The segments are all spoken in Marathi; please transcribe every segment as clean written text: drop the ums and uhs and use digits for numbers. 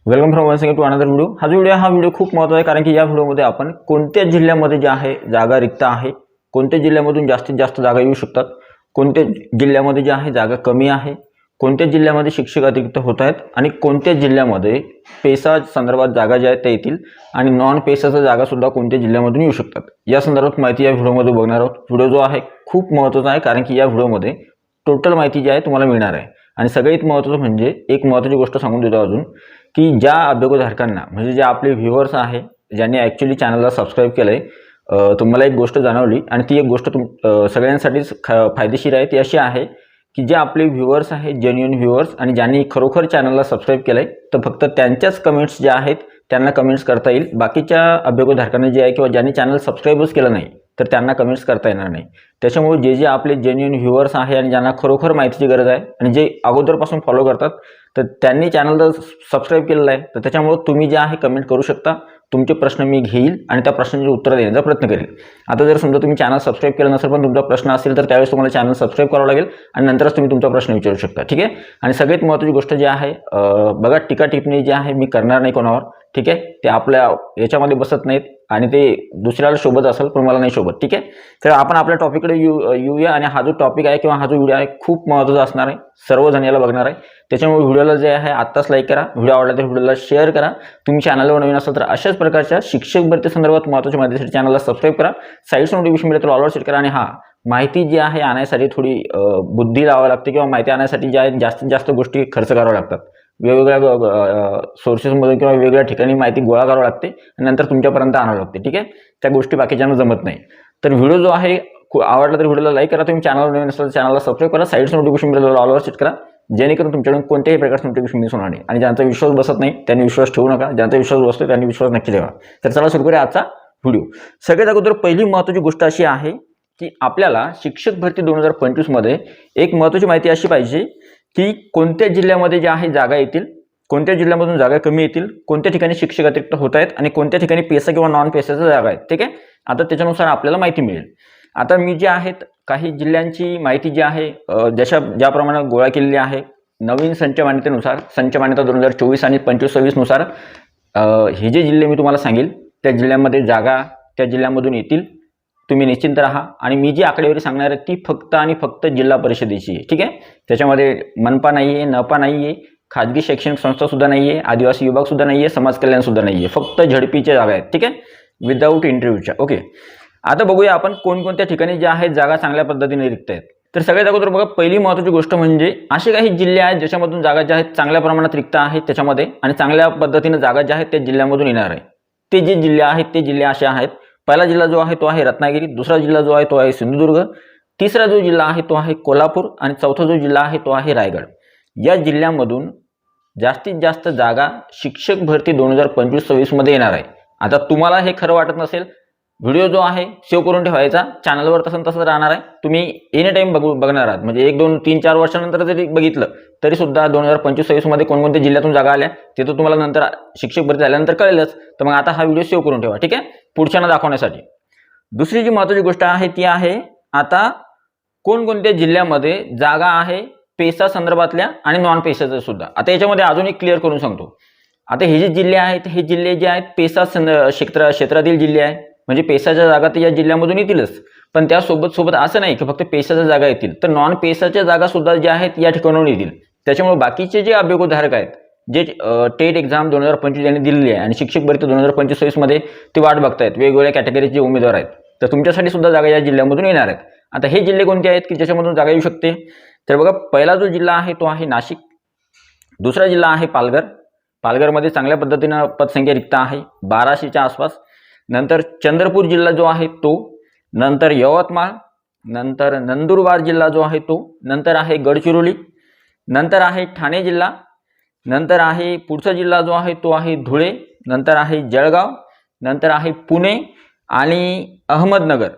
Welcome from one second to another video. हा व्हिडिओ खूप महत्त्वाचा आहे, कारण की या व्हिडिओमध्ये आपण कोणत्या जिल्ह्यामध्ये जे आहे जागा रिक्त आहे, कोणत्या जिल्ह्यामधून जास्तीत जास्त जागा येऊ शकतात, कोणत्या जिल्ह्यामध्ये जे आहे जागा कमी आहे, कोणत्या जिल्ह्यामध्ये शिक्षक अतिरिक्त होत आहेत आणि कोणत्या जिल्ह्यामध्ये पेसा संदर्भात जागा ज्या आहेत त्या येतील आणि नॉन पेसाच्या जागा सुद्धा कोणत्या जिल्ह्यामधून येऊ शकतात, या संदर्भात माहिती या व्हिडिओमध्ये बघणार आहोत। व्हिडिओ जो आहे खूप महत्त्वाचा आहे, कारण की या व्हिडिओमध्ये टोटल माहिती जी आहे तुम्हाला मिळणार आहे। आणि सगळ्यात महत्त्वाचं म्हणजे एक महत्त्वाची गोष्ट सांगून देतो अजून, की ज्या अभ्यागतधारकांना म्हणजे जे आपले व्ह्यूअर्स आहे, ज्यांनी ॲक्च्युली चॅनलला सबस्क्राईब केलं आहे, तुम्हाला एक गोष्ट जाणवली आणि ती एक गोष्ट सगळ्यांसाठीच फायदेशीर आहे। ती अशी आहे की जे आपले व्ह्यूअर्स आहेत, जेन्युइन व्ह्यूअर्स आणि ज्यांनी खरोखर चॅनलला सबस्क्राईब केलं आहे, तर फक्त त्यांच्याच कमेंट्स ज्या आहेत त्यांना कमेंट्स करता येईल। बाकीच्या अभ्यागतधारकांना जे आहे किंवा ज्यांनी चॅनल सबस्क्राईबच केलं नाही तर त्यांना कमेंट्स करता येणार नाही। त्याच्यामुळे जे जे आपले जेन्युइन व्ह्यूअर्स आहे आणि ज्यांना खरोखर माहितीची गरज आहे आणि जे अगोदरपासून फॉलो करतात, तर त्यांनी चॅनलला सबस्क्राईब केलेलं आहे, तर त्याच्यामुळे तुम्ही जे आहे कमेंट करू शकता। तुमचे प्रश्न मी घेईल आणि त्या प्रश्नांची उत्तर देण्याचा प्रयत्न करेल। आता जर समजा तुम्ही चॅनल सबस्क्राईब केलं नसेल पण तुमचा प्रश्न असेल, तर त्यावेळेस तुम्हाला चॅनल सबस्क्राईब करावं लागेल आणि नंतरच तुम्ही तुमचा प्रश्न विचारू शकता, ठीक आहे। आणि सगळ्यात महत्त्वाची गोष्ट जी आहे, बघा, टीका टिप्पणी जी आहे मी करणार नाही कोणावर, ठीक आहे। ते आपल्या याच्यामध्ये बसत नाहीत आणि ते दुसऱ्याला शोभत असेल पण मला नाही शोभत, ठीक आहे। तर आपण आपल्या टॉपिककडे येऊया। आणि हा जो टॉपिक आहे किंवा हा जो व्हिडिओ आहे खूप महत्त्वाचा असणार आहे, सर्वजण याला बघणार आहे। त्याच्यामुळे व्हिडिओला जे आहे आत्ताच लाईक करा, व्हिडिओ आवडला तर व्हिडिओला शेअर करा। तुम्ही चॅनलवर नवीन असाल तर अशाच प्रकारच्या शिक्षक भरती संदर्भात महत्त्वाच्या माहितीसाठी चॅनलला सबस्क्राईब करा, साईडचं नोटिफिकेशन मिळेल तर ऑलवर सेट करा। आणि माहिती जी आहे आणण्यासाठी थोडी बुद्धी लावावी लागते किंवा माहिती आणण्यासाठी ज्या जास्तीत जास्त गोष्टी खर्च कराव्या लागतात, वेगवेगळ्या सोर्सेसमधून किंवा वेगवेगळ्या ठिकाणी माहिती गोळा करावी लागते आणि नंतर तुमच्यापर्यंत आणावं लागते, ठीक आहे। त्या गोष्टी बाकीच्यांना जमत नाही। तर व्हिडिओ जो आहे आवडला तर व्हिडिओला लाईक करा, तुम्ही चॅनलवर नवीन असाल तर चॅनलला सबस्क्राईब करा, साईडचं नोटिफिकेशन मिळेल ऑलवर सेट करा, जेणेकरून तुमच्याकडून कोणत्याही प्रकारचं नोटिफिकेशन मिस होणार नाही। आणि ज्यांचा विश्वास बसत नाही त्यांनी विश्वास ठेवू नका, ज्यांचा विश्वास बसतो त्यांनी विश्वास नक्की ठेवा। तर चला सुरू करूया आजचा व्हिडिओ। सगळ्यात अगोदर पहिली महत्त्वाची गोष्ट अशी आहे की आपल्याला शिक्षक भरती 2025 मध्ये एक महत्त्वाची माहिती अशी पाहिजे की कोणत्या जिल्ह्यामध्ये जे आहे जागा येतील, कोणत्या जिल्ह्यामधून जागा कमी येतील, कोणत्या ठिकाणी शिक्षक अतिरिक्त होत आहेत आणि कोणत्या ठिकाणी पेसा किंवा नॉन पेसाच्या जागा आहेत, ठीक आहे। आता त्याच्यानुसार आपल्याला माहिती मिळेल। आता मी जे आहेत काही जिल्ह्यांची माहिती जी आहे ज्याप्रमाणे गोळा केलेली आहे नवीन संच मान्यतेनुसार, संच मान्यता 2024 आणि 25-26 नुसार, हे जे जिल्हे मी तुम्हाला सांगेल त्या जिल्ह्यामध्ये जागा त्या जिल्ह्यामधून येतील, तुम्ही निश्चिंत राहा। आणि मी जी आकडेवारी सांगणार आहे ती फक्त आणि फक्त जिल्हा परिषदेची आहे, ठीक आहे। त्याच्यामध्ये मनपा नाही आहे, नपा नाही आहे, खाजगी शैक्षणिक संस्था सुद्धा नाही आहे, आदिवासी विभाग सुद्धा नाही आहे, समाज कल्याण सुद्धा नाही आहे, फक्त झडपीच्या जागा आहेत, ठीक आहे, विदाऊट इंटरव्ह्यूच्या, ओके। आता बघूया आपण कोणकोणत्या ठिकाणी ज्या आहेत जागा चांगल्या पद्धतीने रिक्त आहेत। तर सगळ्यात अगोदर बघा, पहिली महत्त्वाची गोष्ट म्हणजे असे काही जिल्हे आहेत ज्याच्यामधून जागा ज्या आहेत चांगल्या प्रमाणात रिक्त आहेत त्याच्यामध्ये आणि चांगल्या पद्धतीने जागा ज्या आहेत त्या जिल्ह्यामधून येणार आहे। ते जे जिल्हे आहेत ते जिल्हे असे आहेत, पहिला जिल्हा जो आहे तो आहे रत्नागिरी, दुसरा जिल्हा जो आहे तो आहे सिंधुदुर्ग, तिसरा जो जिल्हा आहे तो आहे कोल्हापूर आणि चौथा जो जिल्हा आहे तो आहे रायगड। या जिल्ह्यामधून जास्तीत जास्त जागा शिक्षक भरती 2025-26 मध्ये येणार आहे। आता तुम्हाला हे खरं वाटत नसेल, व्हिडिओ जो आहे सेव्ह करून ठेवायचा, चॅनलवर तसं राहणार आहे, तुम्ही एनी टाइम बघणार आहात, म्हणजे 1, 2, 3, 4 वर्षानंतर जरी बघितलं तरी सुद्धा 2025-26 मध्ये कोणकोणत्या जिल्ह्यातून जागा आल्या ते तर तुम्हाला नंतर शिक्षक भरती झाल्यानंतर कळेलच। तर मग आता हा व्हिडिओ सेव्ह करून ठेवा, ठीक आहे, पुढच्यांना दाखवण्यासाठी। दुसरी जी महत्त्वाची गोष्ट आहे ती आहे आता कोणकोणत्या जिल्ह्यामध्ये जागा आहे पेसा संदर्भातल्या आणि नॉन पेसाच्या सुद्धा। आता याच्यामध्ये अजून एक क्लिअर करून सांगतो। आता हे जे जिल्हे आहेत हे जिल्हे जे आहेत पेसा क्षेत्रातील जिल्हे आहेत, म्हणजे पेसाच्या जागा तर या जिल्ह्यामधून येतीलच, पण त्यासोबत असं नाही की फक्त पेसाच्या जागा येतील, तर नॉन पेसाच्या जागा सुद्धा ज्या आहेत या ठिकाणाहून येतील। त्याच्यामुळे बाकीचे जे अभ्यागतधारक आहेत जे टेट एक्झाम 2025 यांनी दिलेली आहे आणि शिक्षक भरती 2025-26 मध्ये ते वाट बघतायत, वेगवेगळ्या कॅटेगरीचे उमेदवार आहेत, तर तुमच्यासाठी सुद्धा जागा या जिल्ह्यामधून येणार आहेत। आता हे जिल्हे कोणते आहेत की ज्याच्यामधून जागा येऊ शकते, तर बघा, पहिला जो जिल्हा आहे तो आहे नाशिक, दुसरा जिल्हा आहे पालघर, पालघरमध्ये चांगल्या पद्धतीनं पदसंख्या रिक्त आहे 1200च्या आसपास, नंतर चंद्रपूर जिल्हा जो आहे तो, नंतर यवतमाळ, नंतर नंदुरबार जिल्हा जो आहे तो, नंतर आहे गडचिरोली, नंतर आहे ठाणे जिल्हा, नंतर आहे पुढचा जिल्हा जो आहे तो आहे धुळे, नंतर आहे जळगाव, नंतर आहे पुणे आणि अहमदनगर,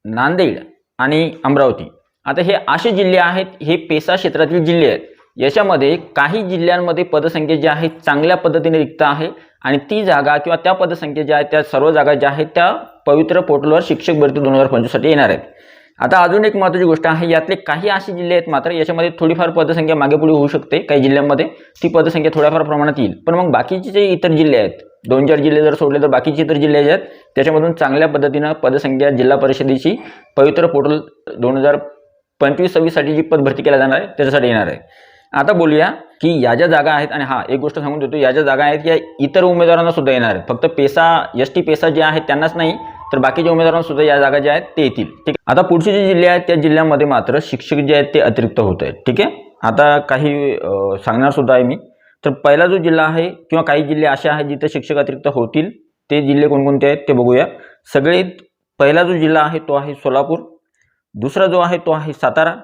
नांदेड आणि अमरावती। आता हे असे जिल्हे आहेत, हे पेसा क्षेत्रातील जिल्हे आहेत। याच्यामध्ये काही जिल्ह्यांमध्ये पदसंख्या जी आहे चांगल्या पद्धतीने रिक्त आहे आणि ती जागा किंवा त्या पदसंख्या ज्या आहेत त्या सर्व जागा ज्या आहेत त्या पवित्र पोर्टलवर शिक्षक भरती 2025 साठी येणार आहेत। आता अजून एक महत्त्वाची गोष्ट आहे, यातले काही असे जिल्हे आहेत मात्र याच्यामध्ये थोडीफार पदसंख्या मागे पुढे होऊ शकते, काही जिल्ह्यांमध्ये ती पदसंख्या थोड्याफार प्रमाणात येईल, पण मग बाकीचे जे इतर जिल्हे आहेत, 2-4 जिल्हे जर सोडले तर बाकीचे इतर जिल्हे आहेत त्याच्यामधून चांगल्या पद्धतीनं पदसंख्या जिल्हा परिषदेची पवित्र पोर्टल 2025-26 साठी जी पद भरती केल्या जाणार आहे त्याच्यासाठी येणार आहे. आता बोलूया की या ज्या जागा आहेत, आणि एक गोष्ट सांगून देतो, या ज्या जागा आहेत या इतर उमेदवारांना सुद्धा येणार आहेत, फक्त एसटी पेसा जे आहेत त्यांनाच नाही तर बाकीच्या उमेदवारांना सुद्धा या जागा ज्या आहेत ते येतील. ठीक आहे. आता पुढचे जे जिल्हे आहेत त्या जिल्ह्यामध्ये मात्र शिक्षक जे आहेत ते अतिरिक्त होत आहेत. ठीक आहे. आता काही सांगणार सुद्धा आहे मी. तर पहिला जो जिल्हा आहे किंवा काही जिल्हे असे आहेत जिथे शिक्षक अतिरिक्त होतील, ते जिल्हे कोणकोणते आहेत ते बघूया. सगळ्यात पहिला जो जिल्हा आहे तो आहे सोलापूर, दुसरा जो आहे तो आहे सातारा,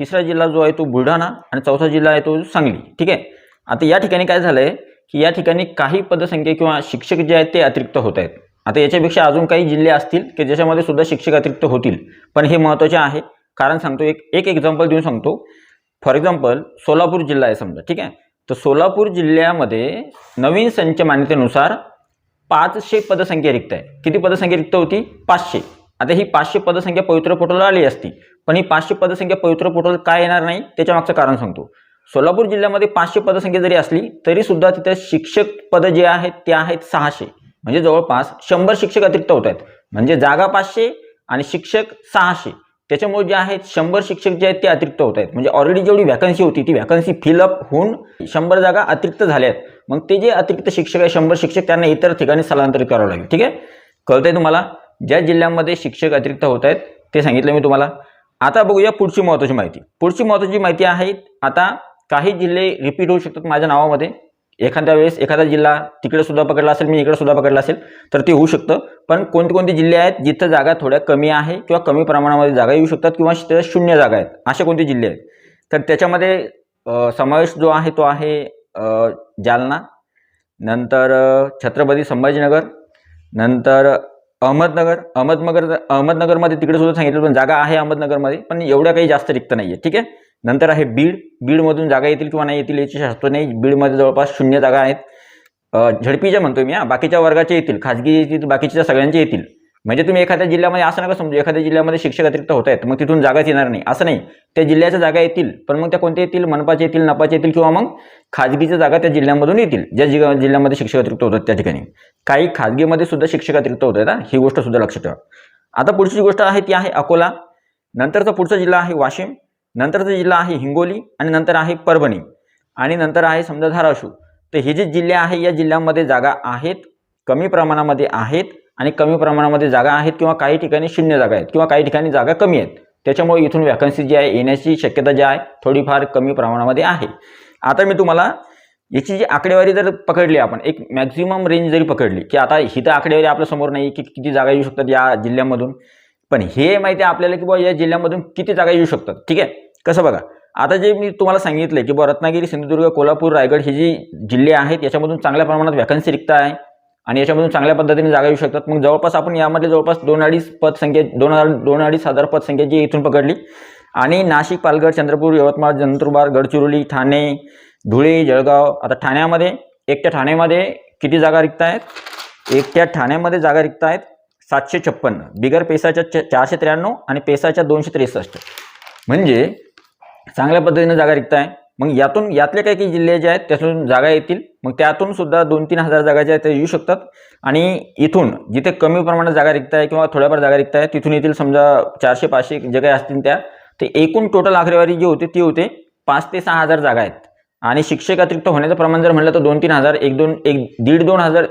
तिसरा जिल्हा जो आहे तो बुलढाणा आणि चौथा जिल्हा आहे तो सांगली. ठीक आहे. आता या ठिकाणी काय झालंय की या ठिकाणी काही पदसंख्या किंवा शिक्षक जे आहेत ते अतिरिक्त होत आहेत. आता याच्यापेक्षा अजून काही जिल्हे असतील की ज्याच्यामध्ये सुद्धा शिक्षक अतिरिक्त होतील, पण हे महत्त्वाचे आहे. कारण सांगतो, एक एक्झाम्पल देऊन सांगतो. फॉर एक्झाम्पल सोलापूर जिल्हा आहे समजा. ठीक आहे. तर सोलापूर जिल्ह्यामध्ये नवीन संच मान्यतेनुसार 500 पदसंख्या रिक्त आहे. किती पदसंख्या रिक्त होती? 500. आता ही 500 पदसंख्या पवित्र पोर्टलला आली असती, पण ही 500 पदसंख्या पवित्र पोर्टल काय येणार नाही त्याच्या मागचं कारण सांगतो. सोलापूर जिल्ह्यामध्ये 500 पदसंख्या जरी असली तरी सुद्धा तिथे शिक्षक पद जे आहेत ते आहेत 600, म्हणजे जवळपास 100 शिक्षक अतिरिक्त होत आहेत. म्हणजे जागा 500 आणि शिक्षक 600, त्याच्यामुळे जे आहेत 100 शिक्षक जे आहेत ते अतिरिक्त होत आहेत. म्हणजे ऑलरेडी जेवढी व्हॅकन्सी होती ती व्हॅकन्सी फिलअप होऊन 100 जागा अतिरिक्त झाल्या आहेत. मग ते जे अतिरिक्त शिक्षक आहे 100 शिक्षक त्यांना इतर ठिकाणी स्थलांतरित करावं लागेल. ठीक आहे. कळतंय तुम्हाला? ज्या जिल्ह्यांमध्ये शिक्षक अतिरिक्त होत आहेत ते सांगितलं मी तुम्हाला. आता बघूया पुढची महत्त्वाची माहिती. पुढची महत्त्वाची माहिती आहे, आता काही जिल्हे रिपीट होऊ शकतात माझ्या नावामध्ये. एखाद्या वेळेस एखादा जिल्हा तिकडे सुद्धा पकडला असेल, मी इकडे सुद्धा पकडला असेल तर ते होऊ शकतं. पण कोणते जिल्हे आहेत जिथं जागा थोड्या कमी आहे किंवा कमी प्रमाणामध्ये जागा येऊ शकतात किंवा शून्य जागा आहेत, असे कोणते जिल्हे आहेत? तर त्याच्यामध्ये समावेश जो आहे तो आहे जालना, नंतर छत्रपती संभाजीनगर, नंतर अहमदनगरमध्ये तिकडे सुद्धा सांगितलं, पण जागा आहे अहमदनगरमध्ये, पण एवढ्या काही जास्त रिक्त नाही आहे. ठीक आहे. नंतर आहे बीडमधून जागा येतील किंवा नाही येतील याची शास्त्र नाही. बीडमध्ये जवळपास 0 जागा आहेत. झडपीच्या म्हणतोय मी, बाकीच्या वर्गाचे येतील, खाजगी येतील, बाकीच्या सगळ्यांचे येतील. म्हणजे तुम्ही एखाद्या जिल्ह्यामध्ये असं नका समजू एखाद्या जिल्ह्यामध्ये शिक्षक अतिरिक्त होत आहेत मग तिथून जागाच येणार नाही, असं नाही. त्या जिल्ह्याच्या जागा येतील, पण मग त्या कोणत्या येतील? मनपाचे येतील, नपाचे येतील किंवा मग खाजगीच्या जागा त्या जिल्ह्यामधून येतील ज्या जिल्ह्यामध्ये शिक्षक अतिरिक्त होतात त्या ठिकाणी. काही खाजगीमध्ये सुद्धा शिक्षक अतिरिक्त होत आहेत, ही गोष्ट सुद्धा लक्षात ठेवा. आता पुढची गोष्ट आहे ती आहे अकोला, नंतरचा पुढचा जिल्हा आहे वाशिम, नंतरचा जिल्हा आहे हिंगोली आणि नंतर आहे परभणी आणि नंतर आहे समजा धाराशिव. तर हे जे जिल्हे आहे या जिल्ह्यांमध्ये जागा आहेत, कमी प्रमाणामध्ये आहेत आणि कमी प्रमाणामध्ये जागा आहेत किंवा काही ठिकाणी 0 जागा आहेत किंवा काही ठिकाणी जागा कमी आहेत. त्याच्यामुळे इथून वॅकन्सी जी आहे येण्याची शक्यता जी आहे थोडीफार कमी प्रमाणामध्ये आहे. आता मी तुम्हाला याची जी आकडेवारी जर पकडली, आपण एक मॅक्झिमम रेंज जरी पकडली की आता ही तर आकडेवारी आपल्या समोर नाही की किती जागा येऊ शकतात या जिल्ह्यामधून, पण हे माहिती आहे आपल्याला की बाबा या जिल्ह्यामधून किती जागा येऊ शकतात. ठीक आहे. कसं बघा, आता जे मी तुम्हाला सांगितलं की बाबा रत्नागिरी, सिंधुदुर्ग, कोल्हापूर, रायगड हे जी जिल्हे आहेत याच्यामधून चांगल्या प्रमाणात वॅकन्सी रिक्त आहे आणि याच्यामधून चांगल्या पद्धतीने जागा येऊ शकतात. मग जवळपास आपण यामध्ये जवळपास 2-2.5 पदसंख्या 2,500 हजार पदसंख्या जी इथून पकडली. आणि नाशिक, पालघर, चंद्रपूर, यवतमाळ, नंदुरबार, गडचिरोली, ठाणे, धुळे, जळगाव. आता ठाण्यामध्ये एकट्या ठाण्यामध्ये किती जागा रिक्त आहेत? एकट्या ठाण्यामध्ये जागा रिक्त आहेत 756, बिगर पेसाच्या 493 आणि पेसाच्या 263. म्हणजे चांगल्या पद्धतीने जागा रिक्त आहे. मग यातले काही जिल्हे जे आहेत त्यातून जागा येतील, मग त्यातून सुद्धा 2-3 हजार जागा ज्या आहेत त्या येऊ शकतात. आणि इथून जिथे कमी प्रमाणात जागा रिक्त आहे किंवा थोड्याफार जागा रिक्त आहे तिथून येतील समजा 400-500 जे काही असतील त्या. ते एकूण टोटल आकडेवारी जी होती ती होते 5 ते 6 हजार जागा आहेत. आणि शिक्षक अतिरिक्त होण्याचं प्रमाण जर म्हणलं तर 2-3 हजार, 1-2 हजार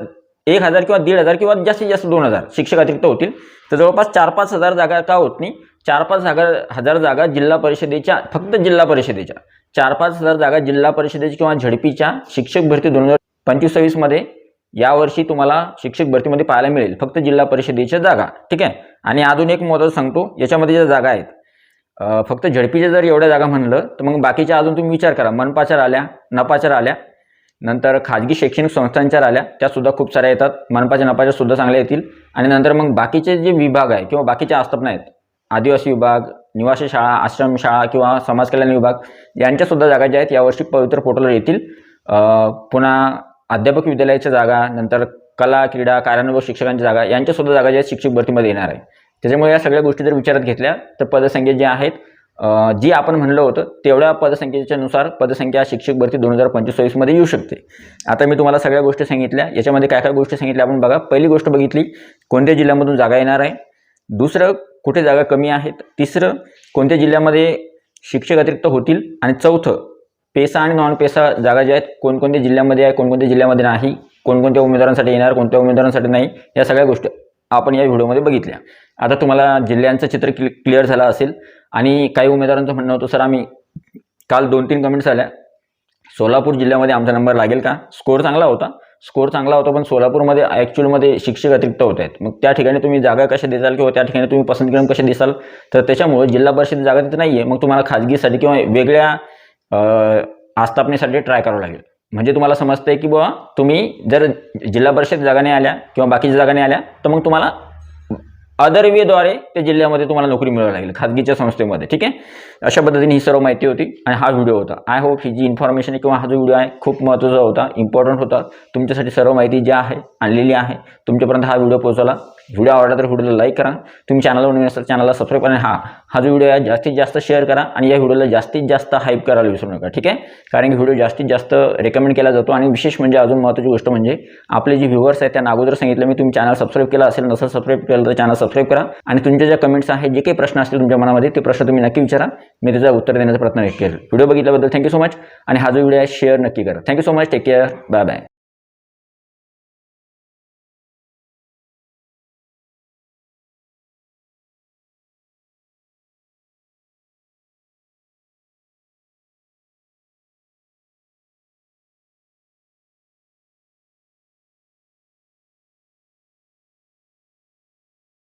1,000 किंवा 1,500 किंवा जास्तीत जास्त 2,000 शिक्षक अतिरिक्त होतील. तर जवळपास 4-5 हजार जागा का होत नाही, 4-5 हजार जागा जिल्हा परिषदेच्या, फक्त जिल्हा परिषदेच्या 4-5 हजार जागा जिल्हा परिषदेची किंवा झडपीच्या शिक्षक भरती 2025-26 मध्ये यावर्षी तुम्हाला शिक्षक भरतीमध्ये पाहायला मिळेल, फक्त जिल्हा परिषदेच्या जागा. ठीक आहे. आणि अजून एक महत्त्वाचं सांगतो, याच्यामध्ये ज्या जागा आहेत फक्त झडपीच्या जर एवढ्या जागा म्हणलं तर मग बाकीच्या अजून तुम्ही विचार करा, मनपाच्या राहिल्या, नपाच्या राहिल्या, नंतर खाजगी शैक्षणिक संस्थांच्या राहिल्या, त्यासुद्धा खूप साऱ्या येतात, मनपाच्या नपाच्या सुद्धा चांगल्या येतील. आणि नंतर मग बाकीचे जे विभाग आहे किंवा बाकीच्या आस्थापना आहेत, आदिवासी विभाग, निवासी शाळा, आश्रम शाळा किंवा समाज कल्याण विभाग यांच्यासुद्धा जागा ज्या आहेत यावर्षी पवित्र पोर्टलवर येतील. पुन्हा अध्यापक विद्यालयाच्या जागा, नंतर कला, क्रीडा, कार्यानुभव शिक्षकांच्या जागा यांच्यासुद्धा जागा ज्या आहेत शिक्षक भरतीमध्ये येणार आहे. त्याच्यामुळे या सगळ्या गोष्टी जर विचारात घेतल्या तर पदसंख्या जी आहेत जी आपण म्हणलं होतं तेवढ्या पदसंख्येच्या नुसार पदसंख्या शिक्षक भरती 2025 मध्ये येऊ शकते. आता मी तुम्हाला सगळ्या गोष्टी सांगितल्या. याच्यामध्ये काय काय गोष्टी सांगितल्या आपण बघा. पहिली गोष्ट बघितली कोणत्या जिल्ह्यामधून जागा येणार आहे, दुसरं कुठे जागा कमी आहेत, तिसरं कोणत्या जिल्ह्यामध्ये शिक्षक अतिरिक्त होतील, आणि चौथं पेसा आणि नॉन पेसा जागा ज्या आहेत कोणकोणत्या जिल्ह्यामध्ये आहे, कोणकोणत्या जिल्ह्यामध्ये नाही, कोणकोणत्या उमेदवारांसाठी येणार, कोणत्या उमेदवारांसाठी नाही, या सगळ्या गोष्टी आपण या व्हिडिओमध्ये बघितल्या. आता तुम्हाला जिल्ह्यांचं चित्र क्लिअर झालं असेल. आणि काही उमेदवारांचं म्हणणं होतं, सर आम्ही काल 2-3 कमेंट्स आल्या, सोलापूर जिल्ह्यामध्ये आमचा नंबर लागेल का? स्कोर चांगला होता पण सोलापूरमध्ये ॲक्च्युअलमध्ये शिक्षक अतिरिक्त होत आहेत. मग त्या ठिकाणी तुम्ही जागा कशा देसाल किंवा त्या ठिकाणी तुम्ही पसंती कशा देसाल? तर त्याच्यामुळे जिल्हा परिषद जागा तिथे नाही आहे. मग तुम्हाला खाजगीसाठी किंवा वेगळ्या आस्थापनेसाठी ट्राय करावं लागेल. म्हणजे तुम्हाला समजतंय की बुवा तुम्ही जर जिल्हा परिषद जागा नाही आल्या किंवा बाकीच्या जागा नाही आल्या तर मग तुम्हाला अदर वेद्वारे त्या जिल्ह्यामध्ये तुम्हाला नोकरी मिळवावी लागेल खाजगीच्या संस्थेमध्ये. ठीक आहे, अशा पद्धतीने ही सर्व माहिती होती आणि हा व्हिडिओ होता. आय होप ही जी इन्फॉर्मेशन किंवा हा जो व्हिडिओ आहे खूप महत्त्वाचा होता, इम्पॉर्टंट होता. तुमच्यासाठी सर्व माहिती जी आहे आणलेली आहे तुमच्यापर्यंत हा व्हिडिओ पोहोचवला. व्हिडिओ आवडला तर व्हिडिओला लाईक करा, तुम्ही चॅनलवर नवीन असाल चॅनलला सबस्क्राईब करा. हा जो व्हिडिओ आहे जास्तीत जास्त शेअर करा आणि या व्हिडिओला जास्तीत जास्त हाईप करायला विसरू नका. ठीक आहे, कारण की व्हिडिओ जास्तीत जास्त रेकमेंड केला जातो. आणि विशेष म्हणजे अजून महत्त्वाची गोष्ट म्हणजे आपले जे व्ह्यूअर्स आहेत त्यांना अगोदर सांगितलं मी, तुम्ही चॅनल सबस्क्राईब केला असेल, नसेल सबस्क्राईब केलं तर चॅनल सबस्क्राईब करा. आणि तुमच्या ज्या कमेंट्स आहेत, जे काही प्रश्न असतील तुमच्या मनामध्ये ते प्रश्न तुम्ही नक्की विचारा, मी त्याचं उत्तर देण्याचा प्रयत्न नक्की करेल. व्हिडिओ बघितल्याबद्दल थँक्यू सो मच आणि हा जो व्हिडिओ आहे शेअर नक्की करा. Thank you so much, take care, bye bye.